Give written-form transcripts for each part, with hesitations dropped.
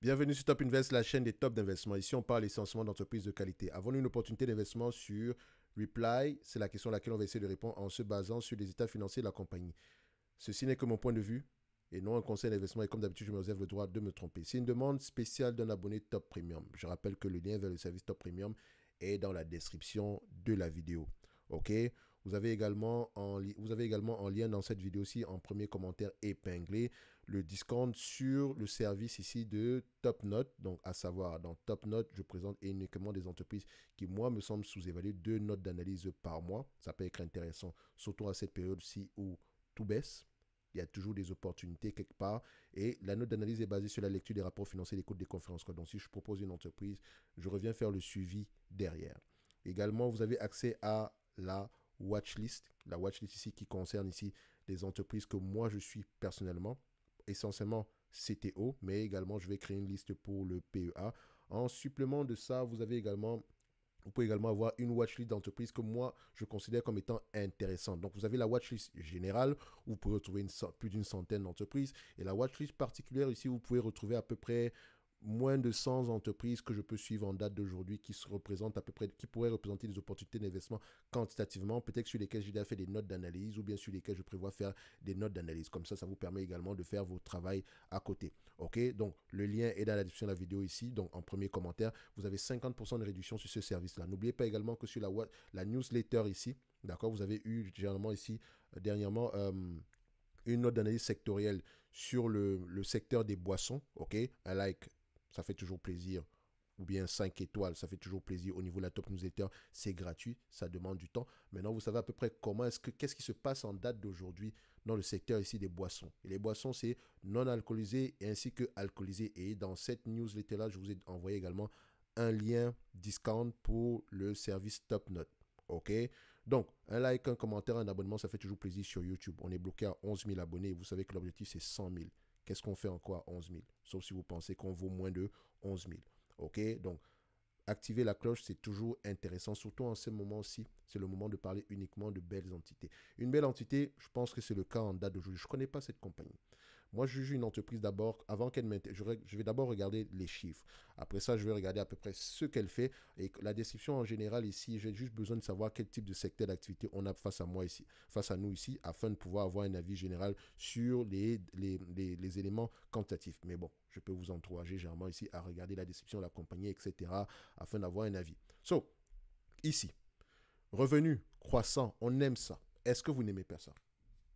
Bienvenue sur Top Invest, la chaîne des tops d'investissement. Ici, on parle essentiellement d'entreprises de qualité. Avons-nous une opportunité d'investissement sur Reply? C'est la question à laquelle on va essayer de répondre en se basant sur les états financiers de la compagnie. Ceci n'est que mon point de vue et non un conseil d'investissement. Et comme d'habitude, je me réserve le droit de me tromper. C'est une demande spéciale d'un abonné Top Premium. Je rappelle que le lien vers le service Top Premium est dans la description de la vidéo. OK? Vous avez également en lien dans cette vidéo-ci, en premier commentaire épinglé, le discount sur le service ici de Top Note. Donc, à savoir, dans Top Note, je présente uniquement des entreprises qui, moi, me semblent sous-évaluées, 2 notes d'analyse par mois. Ça peut être intéressant, surtout à cette période-ci où tout baisse. Il y a toujours des opportunités quelque part. Et la note d'analyse est basée sur la lecture des rapports financiers, l'écoute des conférences. Donc, si je propose une entreprise, je reviens faire le suivi derrière. Également, vous avez accès à la watchlist. La watchlist ici qui concerne ici les entreprises que moi, je suis personnellement. Essentiellement CTO, mais également, je vais créer une liste pour le PEA. En supplément de ça, vous pouvez également avoir une watchlist d'entreprises que moi, je considère comme étant intéressante. Donc, vous avez la watchlist générale, où vous pouvez retrouver plus d'une centaine d'entreprises. Et la watchlist particulière, ici, vous pouvez retrouver à peu près moins de 100 entreprises que je peux suivre en date d'aujourd'hui qui se représentent à peu près, qui pourraient représenter des opportunités d'investissement quantitativement, peut-être sur lesquelles j'ai déjà fait des notes d'analyse ou bien sur lesquelles je prévois faire des notes d'analyse. Comme ça vous permet également de faire vos travail à côté. OK? Donc, le lien est dans la description de la vidéo ici. Donc, en premier commentaire, vous avez 50% de réduction sur ce service-là. N'oubliez pas également que sur la newsletter ici, d'accord, vous avez eu généralement ici, dernièrement, une note d'analyse sectorielle sur le secteur des boissons. OK? Un like, ça fait toujours plaisir. Ou bien 5 étoiles, ça fait toujours plaisir. Au niveau de la top newsletter, c'est gratuit, ça demande du temps. Maintenant, vous savez à peu près qu'est-ce qui se passe en date d'aujourd'hui dans le secteur ici des boissons. Et les boissons, c'est non alcoolisé ainsi que alcoolisé. Et dans cette newsletter-là, je vous ai envoyé également un lien discount pour le service Top Note. OK? Donc, un like, un commentaire, un abonnement, ça fait toujours plaisir sur YouTube. On est bloqué à 11 000 abonnés et vous savez que l'objectif, c'est 100 000. Qu'est-ce qu'on fait encore à 11 000? Sauf si vous pensez qu'on vaut moins de 11 000. OK? Donc, activer la cloche, c'est toujours intéressant, surtout en ce moment-ci. C'est le moment de parler uniquement de belles entités. Une belle entité, je pense que c'est le cas en date d'aujourd'hui. Je ne connais pas cette compagnie. Moi, je juge une entreprise d'abord, avant qu'elle m'intéresse, je vais d'abord regarder les chiffres. Après ça, je vais regarder à peu près ce qu'elle fait. Et la description en général ici, j'ai juste besoin de savoir quel type de secteur d'activité on a face à nous ici, afin de pouvoir avoir un avis général sur les éléments quantitatifs. Mais bon, je peux vous encourager généralement ici à regarder la description de la compagnie, etc., afin d'avoir un avis. So, ici, revenu croissant, on aime ça. Est-ce que vous n'aimez pas ça?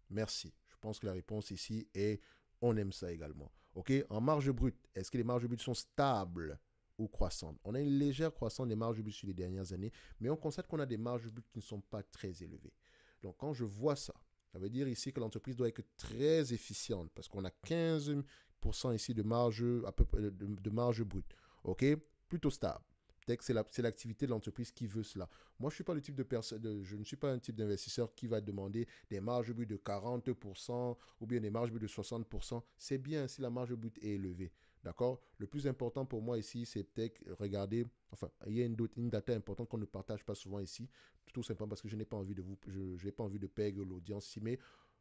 Merci. Je pense que la réponse ici est on aime ça également. OK? En marge brute, est-ce que les marges brutes sont stables ou croissantes? On a une légère croissance des marges brutes sur les dernières années, mais on constate qu'on a des marges brutes qui ne sont pas très élevées. Donc, quand je vois ça, ça veut dire ici que l'entreprise doit être très efficiente parce qu'on a 15% ici de marge, à peu près, de marge brute. OK? Plutôt stable. Peut-être que c'est l'activité de l'entreprise qui veut cela. Moi, je suis pas le type de personne, je ne suis pas un type d'investisseur qui va demander des marges brutes de 40% ou bien des marges brutes de 60%. C'est bien si la marge brute est élevée. D'accord? Le plus important pour moi ici, c'est peut-être regarder, enfin, il y a une data importante qu'on ne partage pas souvent ici, tout simplement parce que je n'ai pas envie je n'ai pas envie de perdre l'audience ici, mais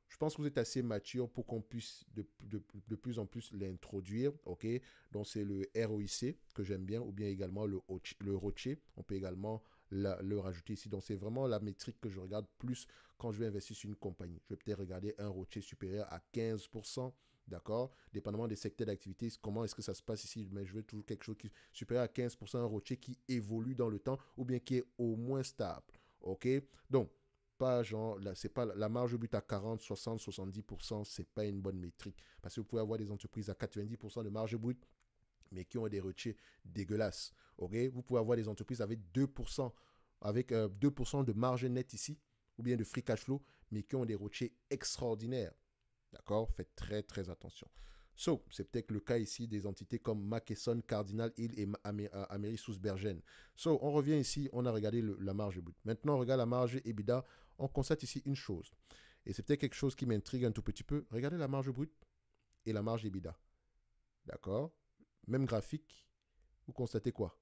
je pense que vous êtes assez mature pour qu'on puisse de plus en plus l'introduire. OK? Donc, c'est le ROIC que j'aime bien, ou bien également le ROCE. On peut également le rajouter ici. Donc, c'est vraiment la métrique que je regarde plus quand je vais investir sur une compagnie. Je vais peut-être regarder un ROCE supérieur à 15%. D'accord? Dépendamment des secteurs d'activité, comment est-ce que ça se passe ici? Mais je veux toujours quelque chose qui est supérieur à 15%, un ROCE qui évolue dans le temps ou bien qui est au moins stable. OK? Donc, pas genre, là, c'est pas la marge but à 40, 60, 70%, c'est pas une bonne métrique. Parce que vous pouvez avoir des entreprises à 90% de marge brute, mais qui ont des retiers dégueulasses. Okay? Vous pouvez avoir des entreprises avec 2%, avec 2% de marge nette ici, ou bien de free cash flow, mais qui ont des retiers extraordinaires. D'accord? Faites très, très attention. So, c'est peut-être le cas ici des entités comme Mackesson, Cardinal Hill et Amery Sousbergen. So, on revient ici, on a regardé la marge brute. Maintenant, on regarde la marge EBITDA. On constate ici une chose. Et c'est peut-être quelque chose qui m'intrigue un tout petit peu. Regardez la marge brute et la marge EBITDA. D'accord? Même graphique. Vous constatez quoi?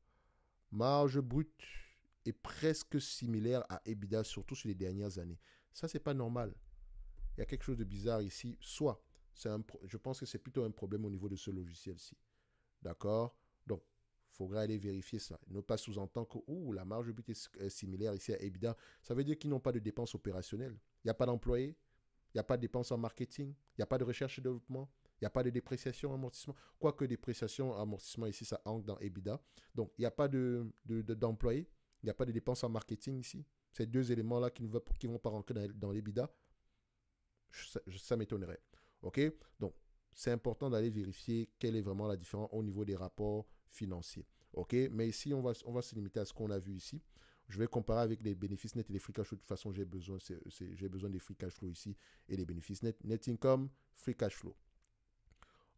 Marge brute est presque similaire à EBITDA, surtout sur les dernières années. Ça, c'est pas normal. Il y a quelque chose de bizarre ici. Soit, je pense que c'est plutôt un problème au niveau de ce logiciel-ci. D'accord? Donc, il faudra aller vérifier ça. Ne pas sous-entendre que la marge brute est similaire ici à EBITDA. Ça veut dire qu'ils n'ont pas de dépenses opérationnelles. Il n'y a pas d'employés, il n'y a pas de dépenses en marketing, il n'y a pas de recherche et développement, il n'y a pas de dépréciation, amortissement. Quoique dépréciation, amortissement ici, ça entre dans EBITDA. Donc, il n'y a pas d'employés, il n'y a pas de dépenses en marketing ici. Ces deux éléments-là qui ne vont pas rentrer dans l'EBITDA, ça m'étonnerait. OK? Donc, c'est important d'aller vérifier quelle est vraiment la différence au niveau des rapports financiers. OK? Mais ici, on va se limiter à ce qu'on a vu ici. Je vais comparer avec les bénéfices nets et les free cash flow. De toute façon, j'ai besoin des free cash flow ici et les bénéfices nets. Net income, free cash flow.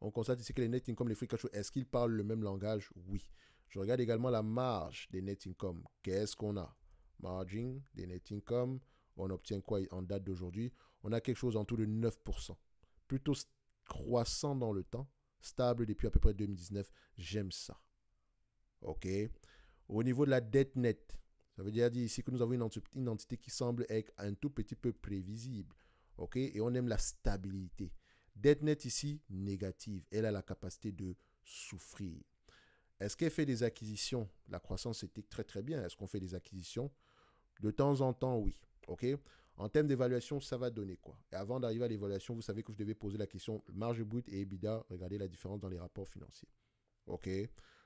On constate ici que les net income, les free cash flow, est-ce qu'ils parlent le même langage? Oui. Je regarde également la marge des net income. Qu'est-ce qu'on a? Margin des net income. On obtient quoi en date d'aujourd'hui? On a quelque chose en tout de 9%. Plutôt croissant dans le temps, stable depuis à peu près 2019. J'aime ça. OK. Au niveau de la dette nette, ça veut dire ici que nous avons une entité qui semble être un tout petit peu prévisible. OK. Et on aime la stabilité. Dette nette ici, négative. Elle a la capacité de souffrir. Est-ce qu'elle fait des acquisitions? La croissance était très très bien. Est-ce qu'on fait des acquisitions? De temps en temps, oui. OK. En termes d'évaluation, ça va donner quoi? Et avant d'arriver à l'évaluation, vous savez que je devais poser la question marge brute et EBITDA. Regardez la différence dans les rapports financiers. OK.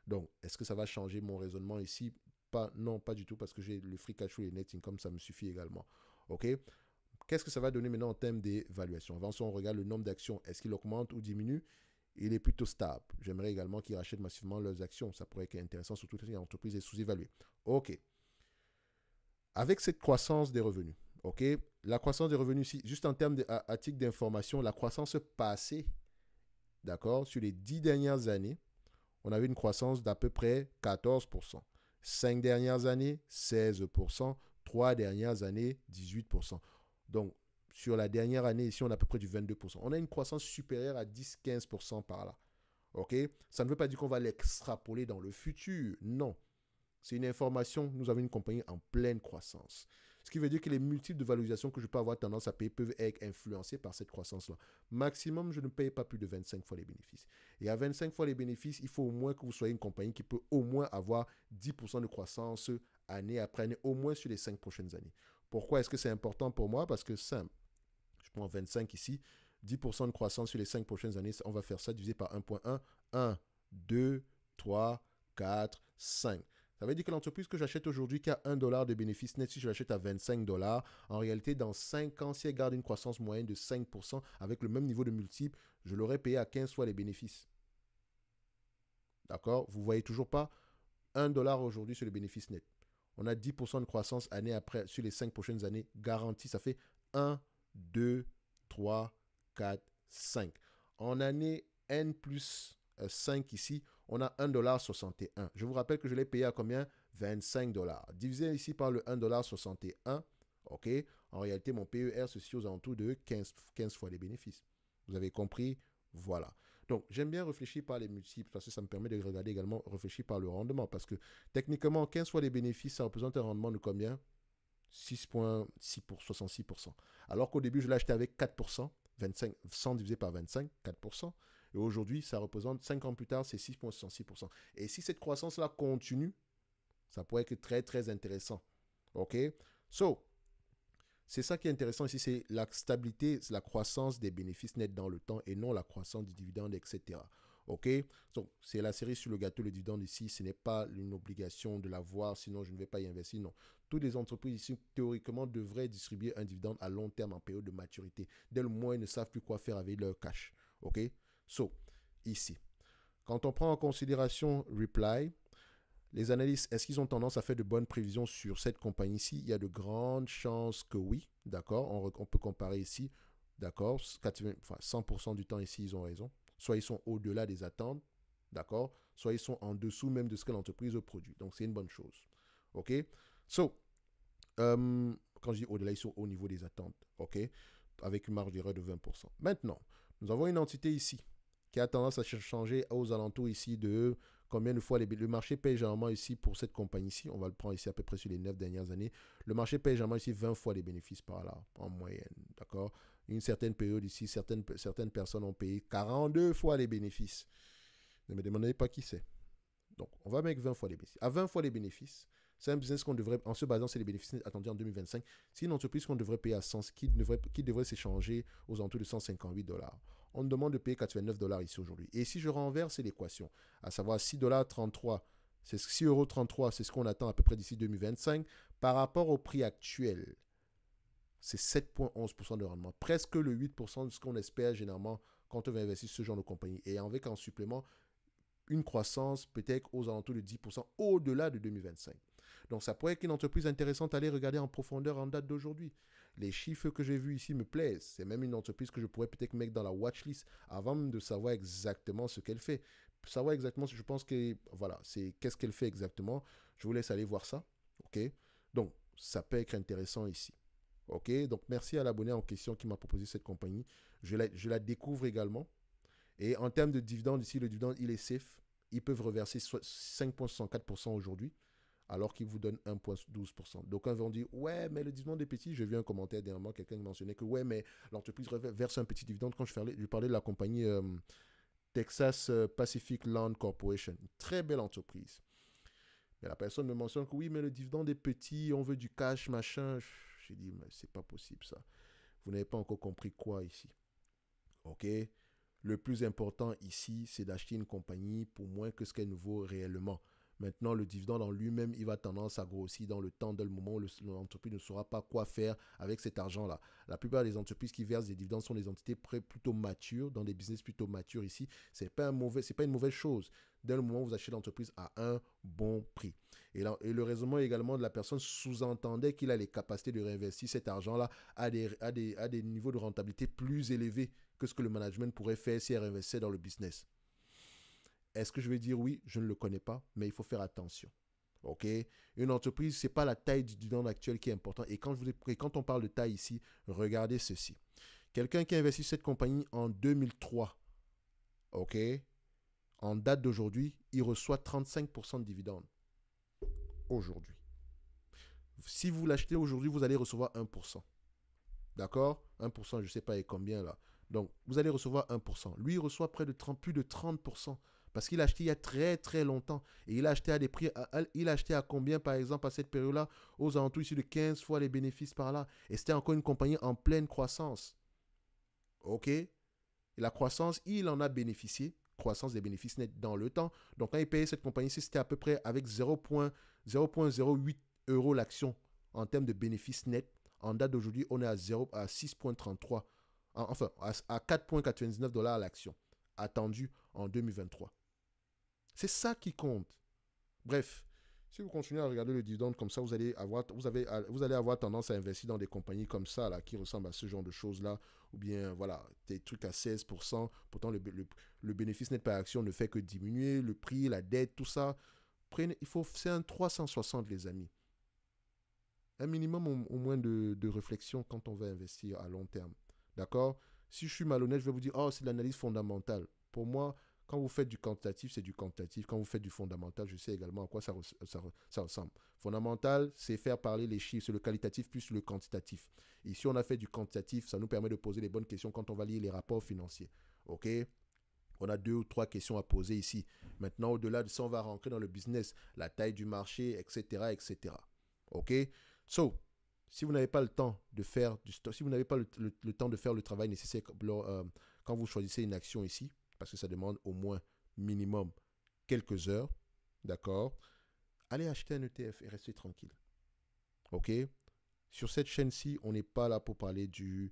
Donc, est-ce que ça va changer mon raisonnement ici? Non, pas du tout, parce que j'ai le free cash flow et le net income, ça me suffit également. OK. Qu'est-ce que ça va donner maintenant en termes d'évaluation? Avant ça, on regarde le nombre d'actions. Est-ce qu'il augmente ou diminue? Il est plutôt stable. J'aimerais également qu'ils rachètent massivement leurs actions. Ça pourrait être intéressant, surtout si l'entreprise est sous-évaluée. OK. Avec cette croissance des revenus, OK, la croissance des revenus ici, juste en termes à titre d'information, la croissance passée, d'accord, sur les 10 dernières années, on avait une croissance d'à peu près 14%. 5 dernières années, 16%. 3 dernières années, 18%. Donc, sur la dernière année, ici, on a à peu près du 22%. On a une croissance supérieure à 10-15% par là. OK? Ça ne veut pas dire qu'on va l'extrapoler dans le futur. Non. C'est une information. Nous avons une compagnie en pleine croissance. Ce qui veut dire que les multiples de valorisation que je peux avoir tendance à payer peuvent être influencés par cette croissance-là. Maximum, je ne paye pas plus de 25 fois les bénéfices. Et à 25 fois les bénéfices, il faut au moins que vous soyez une compagnie qui peut au moins avoir 10% de croissance année après année, au moins sur les 5 prochaines années. Pourquoi est-ce que c'est important pour moi? Parce que simple. Je prends 25 ici. 10% de croissance sur les 5 prochaines années, on va faire ça divisé par 1.1. 1, 2, 3, 4, 5. Ça veut dire que l'entreprise que j'achète aujourd'hui qui a $1 de bénéfice net, si je l'achète à 25 $, en réalité, dans 5 ans, si elle garde une croissance moyenne de 5% avec le même niveau de multiple, je l'aurais payé à 15 fois les bénéfices. D'accord? Vous ne voyez toujours pas $1 aujourd'hui sur le bénéfice net. On a 10% de croissance année après sur les 5 prochaines années garantie. Ça fait 1, 2, 3, 4, 5. En année N plus 5 ici, on a $1,61. Je vous rappelle que je l'ai payé à combien? 25 $. Divisé ici par le $1,61. OK. En réalité, mon PER se situe aux alentours de 15 fois les bénéfices. Vous avez compris? Voilà. Donc, j'aime bien réfléchir par les multiples parce que ça me permet de regarder également, réfléchir par le rendement. Parce que techniquement, 15 fois les bénéfices, ça représente un rendement de combien? 6,66%. Alors qu'au début, je l'ai acheté avec 4%, 25, 100 divisé par 25, 4%. Et aujourd'hui, ça représente 5 ans plus tard, c'est 6,66%. Et si cette croissance-là continue, ça pourrait être très, très intéressant. OK? So, c'est ça qui est intéressant ici, c'est la stabilité, la croissance des bénéfices nets dans le temps et non la croissance du dividende, etc. OK? Donc, c'est la série sur le gâteau, le dividende ici. Ce n'est pas une obligation de l'avoir, sinon je ne vais pas y investir. Non. Toutes les entreprises ici, théoriquement, devraient distribuer un dividende à long terme en période de maturité. Dès le moment, ils ne savent plus quoi faire avec leur cash. OK? So, ici. Quand on prend en considération Reply, les analystes, est-ce qu'ils ont tendance à faire de bonnes prévisions sur cette compagnie-ci? Il y a de grandes chances que oui, d'accord? On peut comparer ici, d'accord? 100% du temps ici, ils ont raison. Soit ils sont au-delà des attentes, d'accord? Soit ils sont en dessous même de ce que l'entreprise produit. Donc, c'est une bonne chose. OK? So, quand je dis au-delà, ils sont au niveau des attentes. OK? Avec une marge d'erreur de 20%. Maintenant, nous avons une entité ici qui a tendance à changer aux alentours ici de combien de fois le marché paye généralement ici pour cette compagnie-ci. On va le prendre ici à peu près sur les 9 dernières années. Le marché paye généralement ici 20 fois les bénéfices par là, en moyenne. D'accord? Une certaine période ici, certaines personnes ont payé 42 fois les bénéfices. Ne me demandez pas qui c'est. Donc, on va mettre 20 fois les bénéfices. À 20 fois les bénéfices, c'est un business qu'on devrait, en se basant sur les bénéfices attendus en 2025, c'est une entreprise qu'on devrait payer à 100, qui devrait s'échanger aux alentours de 158 dollars. On demande de payer 89 dollars ici aujourd'hui. Et si je renverse l'équation, à savoir 6,33 $, c'est 6,33 €, c'est ce qu'on attend à peu près d'ici 2025, par rapport au prix actuel, c'est 7,11% de rendement, presque le 8% de ce qu'on espère généralement quand on va investir ce genre de compagnie. Et avec en supplément, une croissance peut-être aux alentours de 10% au-delà de 2025. Donc ça pourrait être une entreprise intéressante à aller regarder en profondeur en date d'aujourd'hui. Les chiffres que j'ai vus ici me plaisent. C'est même une entreprise que je pourrais peut-être mettre dans la watchlist avant même de savoir exactement ce qu'elle fait. Savoir exactement, je pense que, voilà, c'est qu'est-ce qu'elle fait exactement. Je vous laisse aller voir ça. OK? Donc, ça peut être intéressant ici. OK? Donc, merci à l'abonné en question qui m'a proposé cette compagnie. Je la découvre également. Et en termes de dividendes, ici, le dividende, il est safe. Ils peuvent reverser 5,64% aujourd'hui, alors qu'ils vous donnent 1,12%. Donc, vont dire, ouais, mais le dividende est petit. J'ai vu un commentaire dernièrement, quelqu'un mentionnait que, ouais, mais l'entreprise verse un petit dividende. Quand je parlais de la compagnie Texas Pacific Land Corporation, une très belle entreprise. Mais la personne me mentionne que, oui, mais le dividende est petit, on veut du cash, machin. J'ai dit, mais c'est pas possible, ça. Vous n'avez pas encore compris quoi ici. OK? Le plus important ici, c'est d'acheter une compagnie pour moins que ce qu'elle nous vaut réellement. Maintenant, le dividende en lui-même, il va tendance à grossir dans le temps, dans le moment où l'entreprise ne saura pas quoi faire avec cet argent-là. La plupart des entreprises qui versent des dividendes sont des entités plutôt matures, dans des business plutôt matures ici. C'est pas une mauvaise chose. Dès le moment où vous achetez l'entreprise à un bon prix. Et le raisonnement également de la personne sous-entendait qu'il a les capacités de réinvestir cet argent-là à des niveaux de rentabilité plus élevés que ce que le management pourrait faire si elle investissait dans le business. Est-ce que je vais dire oui? Je ne le connais pas, mais il faut faire attention. OK? Une entreprise, ce n'est pas la taille du dividende actuel qui est important. Et quand on parle de taille ici, regardez ceci. Quelqu'un qui a investi cette compagnie en 2003, OK? En date d'aujourd'hui, il reçoit 35% de dividendes. Aujourd'hui. Si vous l'achetez aujourd'hui, vous allez recevoir 1%. D'accord? 1%, je ne sais pas et combien là. Donc, vous allez recevoir 1%. Lui, il reçoit plus de 30%. Parce qu'il a acheté il y a très très longtemps. Et il a acheté à des prix. Il a acheté à combien, par exemple, à cette période-là? Aux alentours ici de 15 fois les bénéfices par là. Et c'était encore une compagnie en pleine croissance. OK? Et la croissance, il en a bénéficié. Croissance des bénéfices nets dans le temps. Donc, quand il payait cette compagnie, c'était à peu près avec 0,08 € l'action en termes de bénéfices nets. En date d'aujourd'hui, on est à 6,33. Enfin, à 4,99 $ l'action. Attendu en 2023. C'est ça qui compte. Bref, si vous continuez à regarder le dividende comme ça, vous allez avoir tendance à investir dans des compagnies comme ça, là, qui ressemblent à ce genre de choses-là, ou bien, voilà, des trucs à 16%. Pourtant, le bénéfice net par action ne fait que diminuer, le prix, la dette, tout ça. C'est un 360, les amis. Un minimum au moins de réflexion quand on va investir à long terme. D'accord? Si je suis malhonnête, je vais vous dire, oh, c'est de l'analyse fondamentale. Pour moi, quand vous faites du quantitatif, c'est du quantitatif. Quand vous faites du fondamental, je sais également à quoi ça ressemble. Fondamental, c'est faire parler les chiffres, c'est le qualitatif plus le quantitatif. Ici, on a fait du quantitatif, ça nous permet de poser les bonnes questions quand on va lire les rapports financiers. OK? On a 2 ou 3 questions à poser ici. Maintenant, au-delà de ça, on va rentrer dans le business, la taille du marché, etc., etc. OK? So, si vous n'avez pas le temps de faire du stock, si vous n'avez pas le temps de faire le travail nécessaire quand vous choisissez une action ici, parce que ça demande au moins minimum quelques heures, d'accord, allez acheter un ETF et restez tranquille. OK? Sur cette chaîne-ci, on n'est pas là pour parler du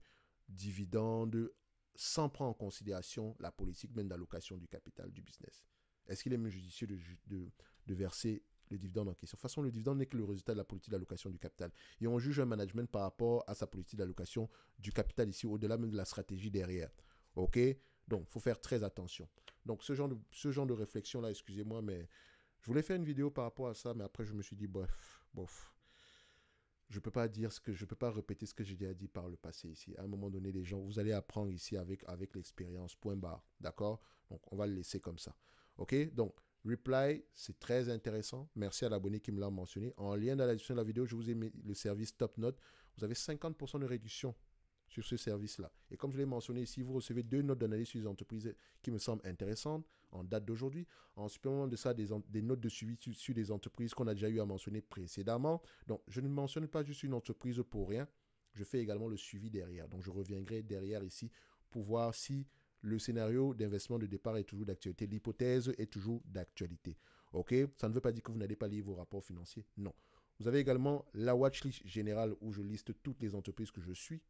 dividende sans prendre en considération la politique même d'allocation du capital du business. Est-ce qu'il est même judicieux de verser le dividende en question? De toute façon, le dividende n'est que le résultat de la politique d'allocation du capital. Et on juge un management par rapport à sa politique d'allocation du capital ici, au-delà même de la stratégie derrière. OK? Donc, il faut faire très attention. Donc, ce genre de réflexion-là, excusez-moi, mais je voulais faire une vidéo par rapport à ça, mais après, je me suis dit, bof. Je ne peux pas dire je peux pas répéter ce que j'ai déjà dit par le passé ici. À un moment donné, les gens, vous allez apprendre ici avec l'expérience, point barre. D'accord? Donc, on va le laisser comme ça. OK? Donc, Reply, c'est très intéressant. Merci à l'abonné qui me l'a mentionné. En lien dans la description de la vidéo, je vous ai mis le service Top Note. Vous avez 50% de réduction sur ce service-là. Et comme je l'ai mentionné ici, vous recevez 2 notes d'analyse sur les entreprises qui me semblent intéressantes en date d'aujourd'hui. En supplément de ça, des notes de suivi sur des entreprises qu'on a déjà eu à mentionner précédemment. Donc, je ne mentionne pas juste une entreprise pour rien. Je fais également le suivi derrière. Donc, je reviendrai derrière ici pour voir si le scénario d'investissement de départ est toujours d'actualité. L'hypothèse est toujours d'actualité. OK? Ça ne veut pas dire que vous n'allez pas lire vos rapports financiers. Non. Vous avez également la watchlist générale où je liste toutes les entreprises que je suis,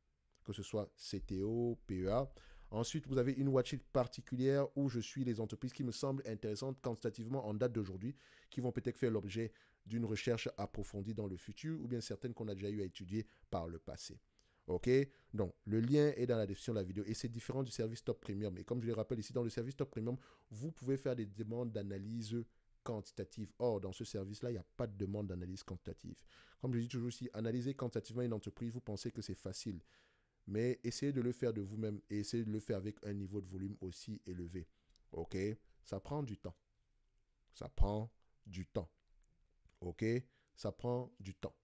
que ce soit CTO, PEA. Ensuite, vous avez une watchlist particulière où je suis les entreprises qui me semblent intéressantes quantitativement en date d'aujourd'hui, qui vont peut-être faire l'objet d'une recherche approfondie dans le futur, ou bien certaines qu'on a déjà eu à étudier par le passé. OK? Donc, le lien est dans la description de la vidéo et c'est différent du service Top Premium. Et comme je le rappelle ici, dans le service Top Premium, vous pouvez faire des demandes d'analyse quantitative. Or, dans ce service-là, il n'y a pas de demande d'analyse quantitative. Comme je dis toujours ici, analyser quantitativement une entreprise, vous pensez que c'est facile. Mais essayez de le faire de vous-même et essayez de le faire avec un niveau de volume aussi élevé. OK? Ça prend du temps. Ça prend du temps. OK? Ça prend du temps.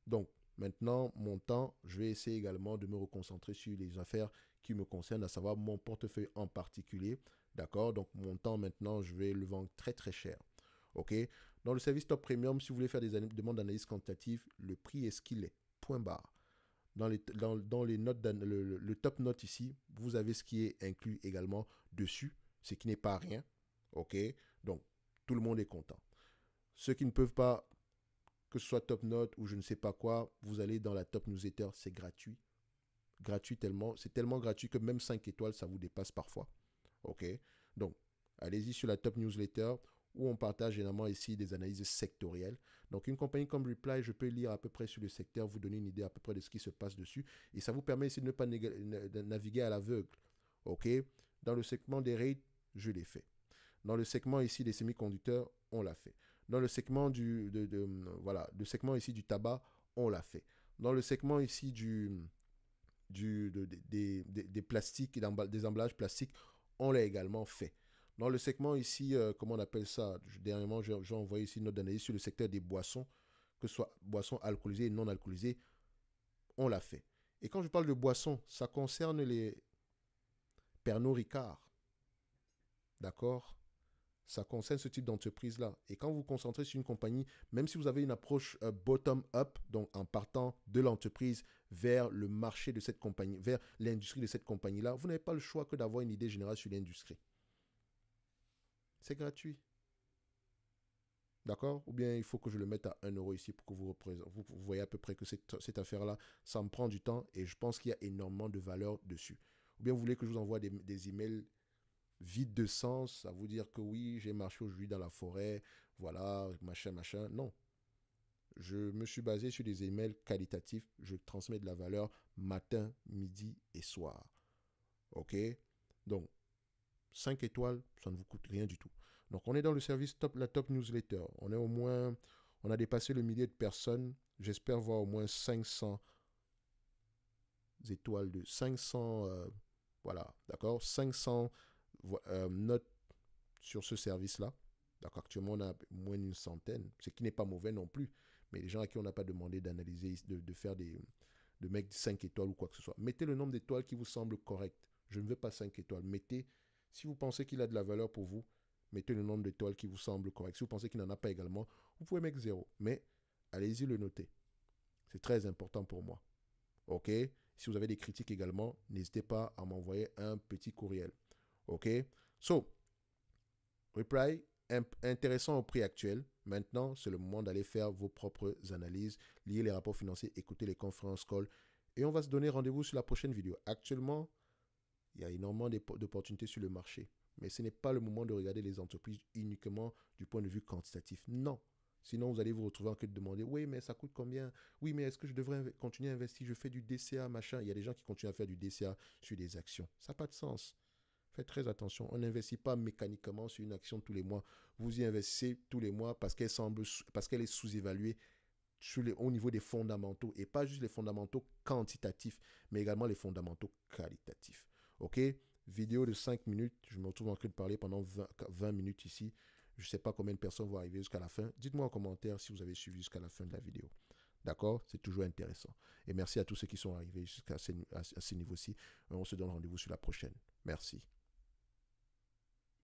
Donc, maintenant, mon temps, je vais essayer également de me reconcentrer sur les affaires qui me concernent, à savoir mon portefeuille en particulier. D'accord? Donc, mon temps, maintenant, je vais le vendre très, très cher. OK? Dans le service Top Premium, si vous voulez faire des demandes d'analyse quantitative, le prix est ce qu'il est. Point barre. Dans les notes, le top note ici, vous avez ce qui est inclus également dessus, ce qui n'est pas rien. OK? Donc, tout le monde est content. Ceux qui ne peuvent pas, que ce soit top note ou je ne sais pas quoi, vous allez dans la top newsletter, c'est gratuit. Gratuit tellement, c'est tellement gratuit que même 5 étoiles, ça vous dépasse parfois. OK? Donc, allez-y sur la top newsletter où on partage généralement ici des analyses sectorielles. Donc, une compagnie comme Reply, je peux lire à peu près sur le secteur, vous donner une idée à peu près de ce qui se passe dessus. Et ça vous permet ici de ne pas naviguer à l'aveugle. OK? Dans le segment des rates, je l'ai fait. Dans le segment ici des semi-conducteurs, on l'a fait. Dans le segment le segment ici du tabac, on l'a fait. Dans le segment ici des plastiques et des emballages plastiques, on l'a également fait. Dans le segment ici, comment on appelle ça? Dernièrement, j'ai envoyé ici une note d'analyse sur le secteur des boissons, que ce soit boissons alcoolisées et non alcoolisées, on l'a fait. Et quand je parle de boissons, ça concerne les Pernod Ricard. D'accord? Ça concerne ce type d'entreprise-là. Et quand vous vous concentrez sur une compagnie, même si vous avez une approche bottom-up, donc en partant de l'entreprise vers le marché de cette compagnie, vers l'industrie de cette compagnie-là, vous n'avez pas le choix que d'avoir une idée générale sur l'industrie. C'est gratuit. D'accord? Ou bien il faut que je le mette à 1 euro ici pour que vous voyez à peu près que cette affaire-là, ça me prend du temps et je pense qu'il y a énormément de valeur dessus. Ou bien vous voulez que je vous envoie des emails vide de sens, à vous dire que oui, j'ai marché aujourd'hui dans la forêt, voilà, machin, machin. Non. Je me suis basé sur des emails qualitatifs. Je transmets de la valeur matin, midi et soir. OK? Donc, 5 étoiles, ça ne vous coûte rien du tout. Donc, on est dans le service la top newsletter. On a dépassé le millier de personnes. J'espère voir au moins 500 étoiles de 500, voilà, d'accord? 500 notes sur ce service-là. Donc actuellement, on a moins d'une centaine, ce qui n'est pas mauvais non plus. Mais les gens à qui on n'a pas demandé d'analyser, de faire de mettre 5 étoiles ou quoi que ce soit. Mettez le nombre d'étoiles qui vous semble correct. Je ne veux pas 5 étoiles. Mettez, si vous pensez qu'il a de la valeur pour vous, mettez le nombre d'étoiles qui vous semble correct. Si vous pensez qu'il n'en a pas également, vous pouvez mettre 0. Mais allez-y le noter. C'est très important pour moi. OK? Si vous avez des critiques également, n'hésitez pas à m'envoyer un petit courriel. OK? So, Reply, intéressant au prix actuel. Maintenant, c'est le moment d'aller faire vos propres analyses, lire les rapports financiers, écouter les conférences calls. Et on va se donner rendez-vous sur la prochaine vidéo. Actuellement, il y a énormément d'opportunités sur le marché. Mais ce n'est pas le moment de regarder les entreprises uniquement du point de vue quantitatif. Non. Sinon, vous allez vous retrouver en train de demander, oui, mais ça coûte combien? Oui, mais est-ce que je devrais continuer à investir? Je fais du DCA, machin. Il y a des gens qui continuent à faire du DCA sur des actions. Ça n'a pas de sens. Faites très attention. On n'investit pas mécaniquement sur une action tous les mois. Vous y investissez tous les mois parce qu'elle est sous-évaluée au niveau des fondamentaux. Et pas juste les fondamentaux quantitatifs, mais également les fondamentaux qualitatifs. OK? Vidéo de 5 minutes. Je me retrouve en train de parler pendant 20 minutes ici. Je ne sais pas combien de personnes vont arriver jusqu'à la fin. Dites-moi en commentaire si vous avez suivi jusqu'à la fin de la vidéo. D'accord? C'est toujours intéressant. Et merci à tous ceux qui sont arrivés jusqu'à ce niveau-ci. On se donne rendez-vous sur la prochaine. Merci.